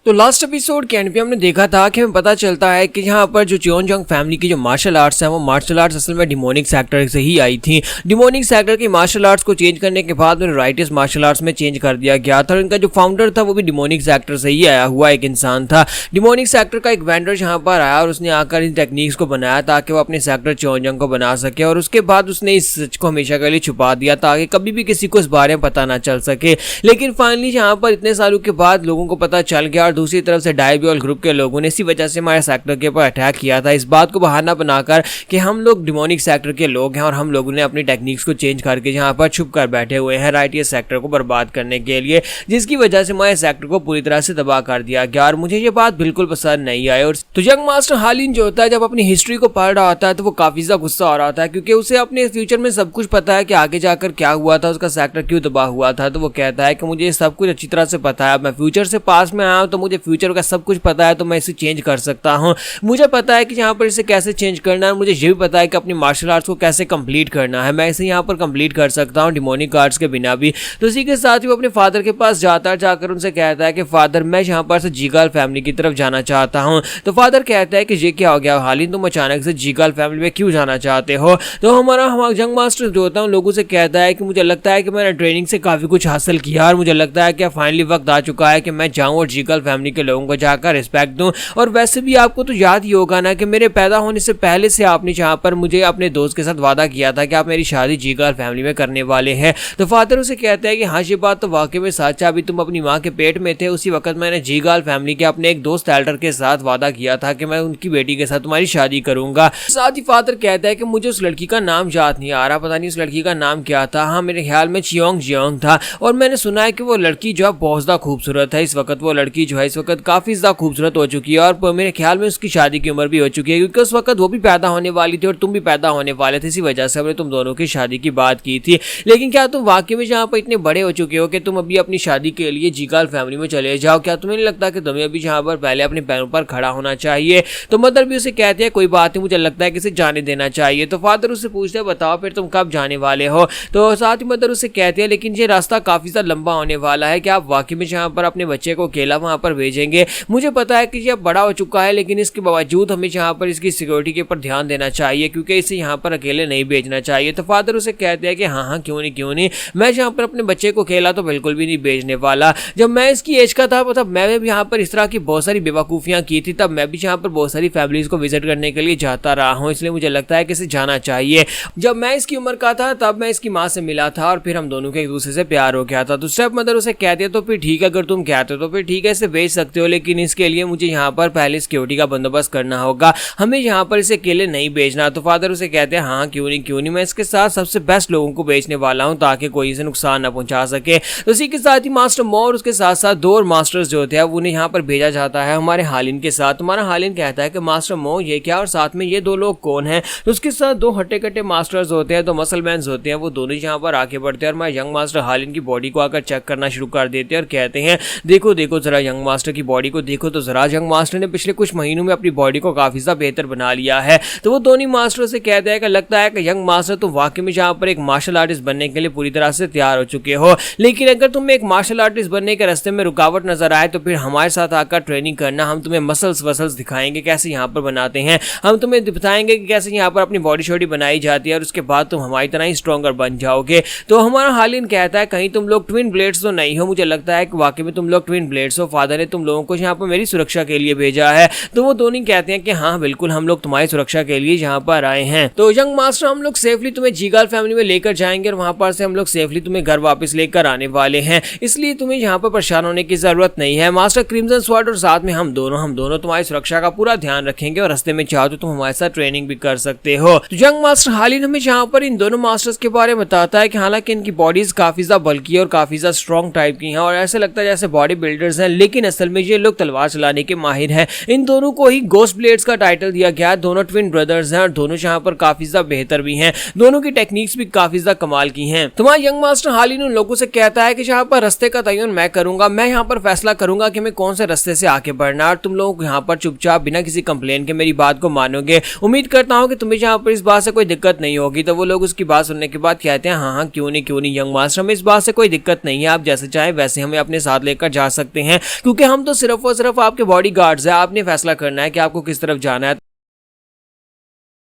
तो last episode के and पे हमने देखा था कि हमें पता चलता है कि यहाँ पर जो चियोंजोंग फैमिली की जो मार्शल आर्ट्स है वो मार्शल आर्ट्स असल में डिमोनिक सेक्टर से ही आई थी। डिमोनिक सेक्टर की मार्शल आर्ट्स को चेंज करने के बाद उन्हें राइटिस मार्शल आर्ट्स में चेंज कर दिया गया था और इनका जो फाउंडर था वो भी डिमोनिक सेक्टर से ही आया हुआ एक इंसान था। डिमोनिक सेक्टर का एक वेंडर यहाँ पर आया और उसने आकर इन टेक्निक्स को बनाया ताकि वो अपने सेक्टर चियोंजोंग को बना सके और उसके बाद उसने इस सच को हमेशा के लिए छुपा दिया ताकि कभी भी किसी को इस बारे में पता ना चल सके। लेकिन फाइनली यहाँ पर इतने सालों के बाद लोगों को पता चल गया और दूसरी तरफ से डायबियोल ग्रुप के लोगों ने इसी वजह से हमारे सेक्टर के ऊपर अटैक किया था, इस बात को बहाना बनाकर कि हम लोग डिमोनिक सेक्टर के लोग हैं और हम लोगों ने अपनी टेक्निक्स को चेंज करके यहाँ पर छुप कर बैठे हुए हैं राइटियस सेक्टर को बर्बाद करने के लिए, जिसकी वजह से हमारे सेक्टर को पूरी तरह से तबाह कर दिया गया और मुझे ये बात बिल्कुल पसंद नहीं आई। और तो यंग मास्टर हालिन जो होता है जब अपनी हिस्ट्री को पढ़ रहा होता है तो वो काफी ज्यादा गुस्सा हो रहा था क्योंकि उसे अपने फ्यूचर में सब कुछ पता है कि आगे जाकर क्या हुआ था, उसका सेक्टर क्यों तबाह हुआ था। तो वो कहता है कि मुझे सब कुछ अच्छी तरह से पता है, मैं फ्यूचर से पास में आया हूँ तो मुझे फ्यूचर का सब कुछ पता है, तो मैं इसे चेंज कर सकता हूँ। मुझे पता है कि यहाँ पर इसे कैसे चेंज करना है, मुझे ये भी पता है कि अपनी मार्शल आर्ट्स को कैसे कंप्लीट करना है, मैं इसे यहाँ पर कंप्लीट कर सकता हूँ डिमोनिक आर्ट्स के बिना भी। तो इसी के साथ ही वो अपने फादर के पास जाता है, जाकर उनसे कहता है कि फादर मैं यहाँ पर से जीगाल फैमिली की तरफ जाना चाहता हूँ। तो फादर कहता है कि ये क्या हो गया हालिन, तुम अचानक से जीगाल फैमिली में क्यों जाना चाहते हो। तो हमारा यंग मास्टर जो होता है उन लोगों से कहता है कि मुझे लगता है कि मैंने ट्रेनिंग से काफी कुछ हासिल किया और मुझे लगता है कि फाइनली वक्त आ चुका है कि मैं जाऊं और जीगाल फैमिली के लोगों को जाकर रिस्पेक्ट दूं। और वैसे भी आपको तो याद ही होगा ना कि मेरे पैदा होने से पहले से आपने यहाँ पर मुझे अपने दोस्त के साथ वादा किया था कि आप मेरी शादी जीगाल फैमिली में करने वाले हैं। तो फादर उसे कहता है कि हाँ ये बात तो वाकई में सच है, अभी तुम अपनी माँ के पेट में थे उसी वक्त मैंने जीगाल फैमिली के अपने एक दोस्त एल्डर के साथ वादा किया था कि मैं उनकी बेटी के साथ तुम्हारी शादी करूंगा। साथ ही फादर कहता है कि मुझे उस लड़की का नाम याद नहीं आ रहा, पता नहीं उस लड़की का नाम क्या था, हाँ मेरे ख्याल में चियोंग जियोंग था और मैंने सुना है कि वो लड़की जो है बहुत ज्यादा खूबसूरत है। इस वक्त वो लड़की जो है इस वक्त काफी ज्यादा खूबसूरत हो चुकी है और मेरे ख्याल में उसकी शादी की उम्र भी हो चुकी है क्योंकि उस वक्त वो भी पैदा होने वाली थी और तुम भी पैदा होने वाले थे, इसी वजह से हमने तुम दोनों की शादी की बात की थी। लेकिन क्या तुम वाकई में यहाँ पर इतने बड़े हो चुके हो कि तुम अभी अपनी शादी के लिए जीगाल फैमिली में चले जाओ, क्या तुम्हें नहीं लगता कि तुम्हें अभी यहाँ पर पहले अपने पैरों पर खड़ा होना चाहिए। तो मदर भी उसे कहते हैं कोई बात नहीं, मुझे लगता है कि इसे जाने देना चाहिए। तो फादर उससे पूछते हैं बताओ फिर तुम कब जाने वाले हो। तो साथ ही मदर उससे कहते हैं लेकिन ये रास्ता काफी ज्यादा लंबा होने वाला है, कि आप वाकई में यहाँ पर अपने बच्चे को अकेला वहाँ पर भेजेंगे। मुझे पता है कि ये बड़ा हो चुका है लेकिन इसके बावजूद हमें यहाँ पर इसकी सिक्योरिटी के ऊपर ध्यान देना चाहिए क्योंकि इसे यहाँ पर अकेले नहीं भेजना चाहिए। तो फादर उसे कहते हैं कि हाँ क्यों नहीं, मैं यहाँ पर अपने बच्चे को अकेला तो बिल्कुल भी नहीं भेजने वाला। जब मैं इसकी एज का था तब मैं भी यहाँ पर इस तरह की बहुत सारी बेवकूफ़ियाँ की थी, तब मैं भी यहाँ पर बहुत सारी फैमिलीज को विजिट करने के लिए जाता रहा हूँ, इसलिए मुझे लगता है कि इसे जाना चाहिए। जब मैं इसकी उम्र का था तब मैं इसकी माँ से मिला था और फिर हम दोनों के एक दूसरे से प्यार हो गया था। तो स्टेप मदर उसे कहते हैं तो फिर ठीक है, अगर तुम कहते हो तो फिर ठीक है इसे भेज सकते हो, लेकिन इसके लिए मुझे यहाँ पर पहले सिक्योरिटी का बंदोबस्त करना होगा, हमें यहाँ पर इसे अकेले नहीं भेजना। तो फादर उसे कहते हैं हाँ क्यों नहीं, मैं इसके साथ सबसे बेस्ट लोगों को भेजने वाला हूँ ताकि कोई इसे नुकसान ना पहुंचा सके। तो इसी के साथ ही मास्टर मो और उसके साथ साथ दो और मास्टर्स जो होते हैं उन्हें यहाँ पर भेजा जाता है हमारे हालिन के साथ। हमारा हालिन कहता है कि मास्टर मो ये क्या और साथ में ये दो लोग कौन हैं। तो उसके साथ दो हट्टे कट्टे मास्टर्स होते हैं, दो मसलमैन होते हैं, वो दोनों यहाँ पर आके बढ़ते हैं और हमारे यंग मास्टर हालिन की बॉडी को आकर चेक करना शुरू कर देते हैं और कहते हैं देखो देखो जरा यंग मास्टर की बॉडी को देखो। तो जरा यंग मास्टर ने पिछले कुछ महीनों में अपनी बॉडी को काफी ज्यादा बेहतर बना लिया है। तो वो दोनों मास्टरों से कहते हैं कि लगता है कि यंग मास्टर तो वाकई में यहाँ पर एक मार्शल आर्टिस्ट बनने के लिए पूरी तरह से तैयार हो चुके हो, लेकिन अगर तुम्हें एक मार्शल आर्टिस्ट बनने के रास्ते में रुकावट नजर आए तो फिर हमारे साथ आकर ट्रेनिंग करना, हम तुम्हें मसल्स वसल्स दिखाएंगे कैसे यहाँ पर बनाते हैं, हम तुम्हें बताएंगे कि कैसे यहाँ पर अपनी बॉडी शॉडी बनाई जाती है और उसके बाद तुम हमारी तरह ही स्ट्रॉन्गर बन जाओगे। तो हमारा हालिन कहता है कहीं तुम लोग ट्विन ब्लेड्स तो नहीं हो, मुझे लगता है कि वाकई में तुम लोग ट्विन ब्लेड्स हो, फादर ने तुम लोगों को यहाँ पर मेरी सुरक्षा के लिए भेजा है। तो वो दोनों कहते हैं कि हाँ बिल्कुल हम लोग तुम्हारी सुरक्षा के लिए यहाँ पर आए हैं। तो यंग मास्टर हम लोग सेफली तुम्हें जीगाल फैमिली में लेकर जाएंगे और वहां पर से हम लोग सेफली तुम्हें घर वापस लेकर आने वाले हैं, इसलिए तुम्हें यहाँ पर परेशान होने की जरूरत नहीं है। मास्टर क्रिम्सन स्वॉर्ड और साथ में हम दोनों तुम्हारी सुरक्षा का पूरा ध्यान रखेंगे और रास्ते में चाहो तो तुम हमारे साथ ट्रेनिंग भी कर सकते हो। तो यंग मास्टर हालिन हमें यहाँ पर इन दोनों मास्टर्स के बारे में बताता है कि हालांकि इनकी बॉडीज काफी ज्यादा बल्कि और काफी ज्यादा स्ट्रॉन्ग टाइप की हैं और ऐसे लगता है जैसे बॉडी बिल्डर्स हैं, लेकिन असल में ये लोग तलवार चलाने के माहिर हैं। इन दोनों को ही गोस्ट ब्लेड्स का टाइटल दिया गया है, दोनों ट्विन ब्रदर्स हैं और दोनों यहाँ पर काफी ज्यादा बेहतर भी हैं, दोनों की टेक्निक्स भी काफी ज्यादा कमाल की हैं। तुम्हारा यंग मास्टर हालिन उन लोगों से कहता है कि यहाँ पर रास्ते का तयन मैं करूंगा, मैं यहाँ पर फैसला करूंगा कि मैं कौन से रास्ते से आगे बढ़ना है और तुम लोग यहाँ पर चुपचाप बिना किसी कंप्लेन के मेरी बात को मानोगे। उम्मीद करता हूँ कि तुम्हें यहाँ पर इस बात से कोई दिक्कत नहीं होगी। तो वो लोग उसकी बात सुनने के बाद कहते हैं हाँ क्यों नहीं यंग मास्टर, हमें इस बात से कोई दिक्कत नहीं है, आप जैसे चाहें वैसे हमें अपने साथ लेकर जा सकते हैं क्योंकि हम तो सिर्फ और सिर्फ आपके बॉडी गार्ड्स है, आपने फैसला करना है कि आपको किस तरफ जाना है।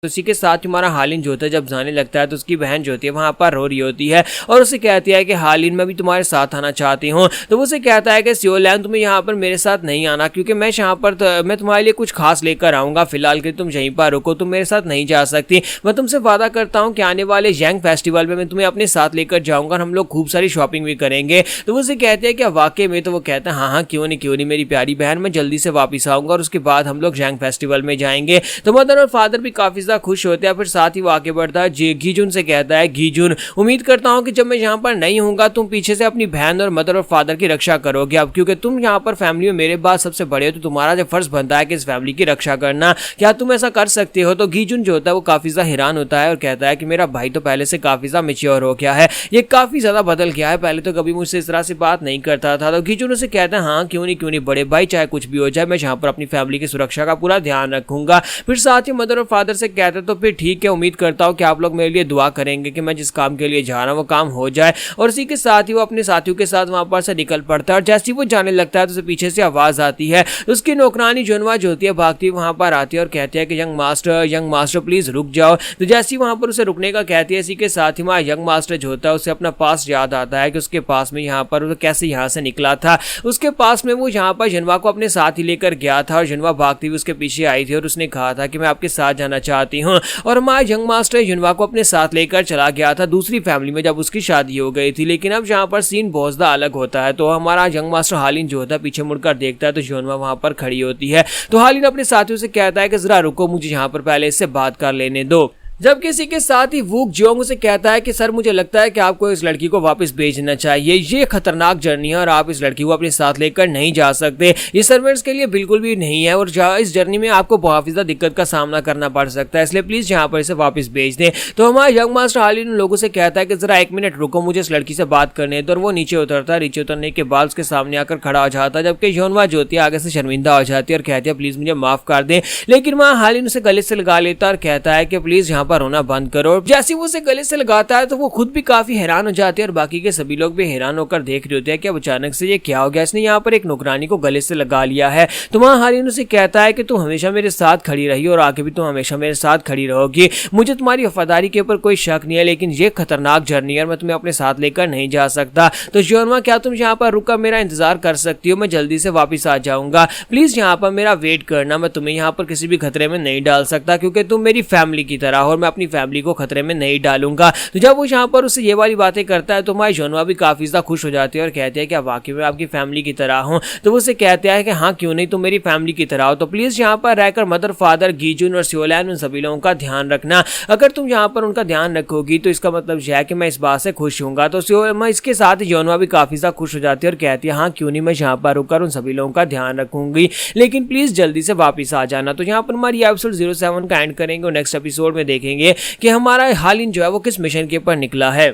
तो इसी के साथ हमारा हालिन जो होता है जब जाने लगता है तो उसकी बहन जो होती है वहाँ पर रो रही होती है और उसे कहती है कि हालिन मैं भी तुम्हारे साथ आना चाहती हूँ। तो वो उसे कहता है कि सियोलैन तुम्हें यहाँ पर मेरे साथ नहीं आना, क्योंकि मैं यहाँ पर मैं तुम्हारे लिए कुछ खास लेकर आऊँगा, फिलहाल के तुम यहीं पर रुको, तुम मेरे साथ नहीं जा सकती। मैं तुमसे वादा करता हूँ कि आने वाले यंग फेस्टिवल में मैं तुम्हें अपने साथ लेकर जाऊँगा और हम लोग खूब सारी शॉपिंग भी करेंगे। तो वो उसे कहते हैं कि वाकई में? तो वो कहता है हाँ हाँ क्यों नहीं मेरी प्यारी बहन, मैं जल्दी से वापस आऊँगा और उसके बाद हम लोग यंग फेस्टिवल में जाएंगे। तो मदर और फादर भी काफी ज्यादा खुश होते हैं। फिर साथ ही वो आगे बढ़ता है, गीजुन से कहता है, गीजुन उम्मीद करता हूं कि जब मैं यहाँ पर नहीं होऊंगा तुम पीछे से अपनी बहन और मदर और फादर की रक्षा करोगे। अब क्योंकि तुम यहाँ पर फैमिली में मेरे बाद सबसे बड़े हो तो तुम्हारा जो फर्ज बनता है कि इस फैमिली की रक्षा करना, क्या तुम ऐसा कर सकते हो? तो गीजुन जो होता है वो काफी ज्यादा हैरान होता है और कहता है कि मेरा भाई तो पहले से काफी ज्यादा मेच्योर हो गया है, ये काफी ज्यादा बदल गया है, पहले तो कभी मुझसे इस तरह से बात नहीं करता था। तो गीजुन उसे कहता है हाँ क्यों नहीं बड़े भाई, चाहे कुछ भी हो जाए मैं यहाँ पर अपनी फैमिली की सुरक्षा का पूरा ध्यान रखूंगा। फिर साथ ही मदर और फादर से कहते हैं तो फिर ठीक है, उम्मीद करता हूँ कि आप लोग मेरे लिए दुआ करेंगे कि मैं जिस काम के लिए जा रहा हूँ वो काम हो जाए। और इसी के साथ ही वो अपने साथियों के साथ वहां पर से निकल पड़ता है और जैसे ही वो जाने लगता है तो उसे पीछे से आवाज आती है। तो उसकी नौकरानी जुनवा जो होती है भागती वहां पर आती है और कहती है कि यंग मास्टर प्लीज रुक जाओ। तो जैसे ही वहां पर उसे रुकने का कहती है, इसी के साथ ही वहां यंग मास्टर जो होता है उसे अपना पास याद आता है कि उसके पास में यहाँ पर कैसे यहाँ से निकला था। उसके पास में वो यहाँ पर जनवा को अपने साथ ही लेकर गया था और जनवा भागती हुई उसके पीछे आई थी और उसने कहा था कि मैं आपके साथ जाना चाहती हूँ। और हमारा यंग मास्टर जनवा को अपने साथ लेकर चला गया था दूसरी फैमिली में जब उसकी शादी हो गई थी। लेकिन अब यहाँ पर सीन बहुत ज्यादा अलग होता है। तो हमारा यंग मास्टर हालिन जो होता है पीछे मुड़कर देखता है तो जोनवा वहां पर खड़ी होती है। तो हालिन अपने साथियों से कहता है कि जरा रुको, मुझे यहाँ पर पहले इससे बात कर लेने दो। जब किसी के साथ ही वूक जियोंग उसे कहता है कि सर मुझे लगता है कि आपको इस लड़की को वापस भेजना चाहिए, ये खतरनाक जर्नी है और आप इस लड़की को अपने साथ लेकर नहीं जा सकते, ये सर्वेंट्स के लिए बिल्कुल भी नहीं है और इस जर्नी में आपको बहुत ज्यादा दिक्कत का सामना करना पड़ सकता है, इसलिए प्लीज यहाँ पर इसे वापस भेज दें। तो हमारा यंग मास्टर हालिन उन लोगों से कहता है कि जरा 1 मिनट रुको, मुझे इस लड़की से बात करने दो। और वो नीचे उतरता है, नीचे उतरने के बाद उसके सामने आकर खड़ा हो जाता है, जबकि योनवा जो होती है आगे से शर्मिंदा हो जाती है और कहती है प्लीज मुझे माफ कर दें। लेकिन वहाँ हालिन उसे गले से लगा लेता है और कहता है कि प्लीज यहाँ पर रोना बंद करो। जैसे वो उसे गले से लगाता है तो वो खुद भी काफी हैरान हो जाती है और बाकी के सभी लोग भी हैरान होकर देख रहे होते हैं कि अब अचानक से ये क्या हो गया, इसने यहाँ पर एक नौकरानी को गले से लगा लिया है। तो वहाँ हालिन उसे कहता है कि तुम हमेशा मेरे साथ खड़ी रही और आगे भी तुम हमेशा मेरे साथ खड़ी रहोगी, मुझे तुम्हारी वफादारी के ऊपर कोई शक नहीं है, लेकिन ये खतरनाक जर्नी है मैं तुम्हें अपने साथ लेकर नहीं जा सकता। तो जोनमा क्या तुम यहाँ पर रुककर मेरा इंतजार कर सकती हो? मैं जल्दी से वापस आ जाऊंगा, प्लीज यहाँ पर मेरा वेट करना, मैं तुम्हें यहाँ पर किसी भी खतरे में नहीं डाल सकता क्योंकि तुम मेरी फैमिली की तरह हो और मैं अपनी फैमिली को खतरे में नहीं डालूंगा। तो जब वो यहाँ पर उसे ये वाली बातें करता है तो हमारी जोनवा भी काफी ज्यादा खुश हो जाती है और कहती है कि वाकई में आपकी फैमिली की तरह हूँ। तो वो उसे कहता है कि हाँ क्यों नहीं, तुम मेरी फैमिली की तरह हो, तो प्लीज यहाँ पर रहकर मदर फादर गीजुन और सियोलैन उन सभी लोगों का ध्यान रखना। अगर तुम यहाँ पर उनका ध्यान रखोगी तो इसका मतलब यह है कि मैं इस बात से खुश हूँ। तो मैं इसके साथ ही जोनवा भी काफी ज्यादा खुश हो जाती है और कहती है हाँ क्यों नहीं, मैं यहाँ पर रुककर उन सभी लोगों का ध्यान रखूंगी, लेकिन प्लीज जल्दी से वापस आ जाना। तो यहाँ पर हमारी एपिसोड 07 का एंड करेंगे और नेक्स्ट एपिसोड में देखेंगे कि हमारा हालिन जो है वो किस मिशन के ऊपर निकला है।